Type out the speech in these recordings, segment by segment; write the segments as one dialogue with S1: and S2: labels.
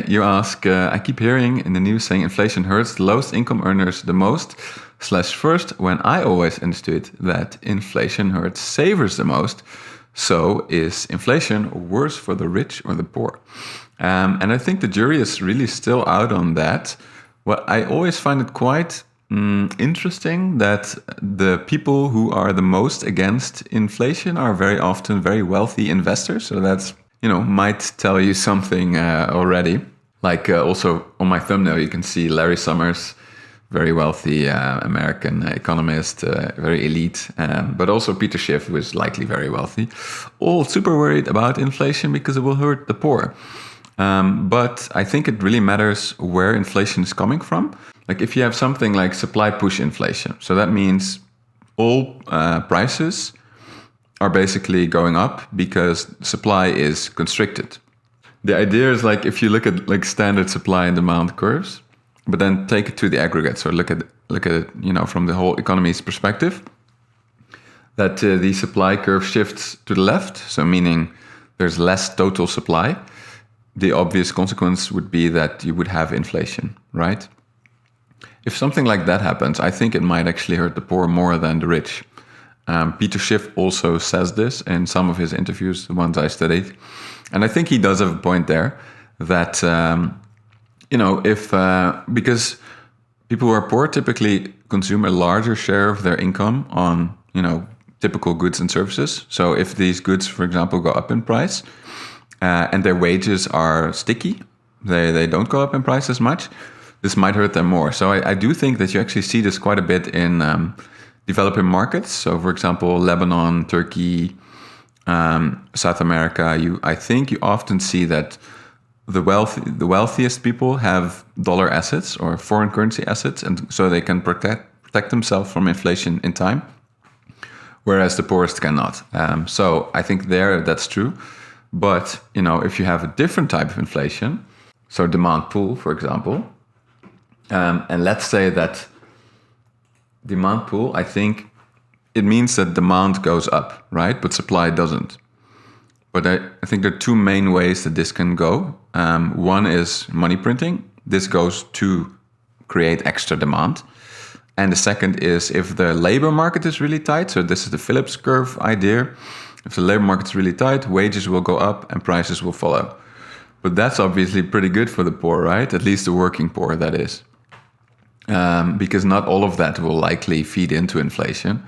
S1: you ask, I keep hearing in the news saying inflation hurts the lowest income earners the most. First, when I always understood that inflation hurts savers the most. So is inflation worse for the rich or the poor? And I think the jury is really still out on that. Well, I always find it quite interesting that the people who are the most against inflation are very often very wealthy investors. So that's, might tell you something already. Like also on my thumbnail, you can see Larry Summers, very wealthy American economist, very elite, but also Peter Schiff, who is likely very wealthy, all super worried about inflation because it will hurt the poor. But I think it really matters where inflation is coming from. Like if you have something like supply push inflation, so that means all prices are basically going up because supply is constricted. The idea is like if you look at like standard supply and demand curves, but then take it to the aggregate. So look at it, from the whole economy's perspective, that the supply curve shifts to the left. So meaning there's less total supply. The obvious consequence would be that you would have inflation, right? If something like that happens, I think it might actually hurt the poor more than the rich. Peter Schiff also says this in some of his interviews, the ones I studied. And I think he does have a point there that, because people who are poor typically consume a larger share of their income on, typical goods and services. So if these goods, for example, go up in price, and their wages are sticky, they don't go up in price as much, this might hurt them more. So I do think that you actually see this quite a bit in developing markets. So for example, Lebanon, Turkey, South America, I think you often see that the wealthiest people have dollar assets or foreign currency assets, and so they can protect themselves from inflation in time, whereas the poorest cannot. So I think that's true. But, if you have a different type of inflation, so demand pull, for example, and let's say that demand pull, I think it means that demand goes up, right? But supply doesn't. But I think there are two main ways that this can go. One is money printing. This goes to create extra demand. And the second is if the labor market is really tight. So this is the Phillips curve idea. If the labor market is really tight, wages will go up and prices will follow. But that's obviously pretty good for the poor, right? At least the working poor, that is. Because not all of that will likely feed into inflation.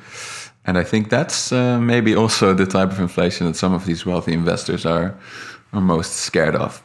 S1: And I think that's maybe also the type of inflation that some of these wealthy investors are most scared of.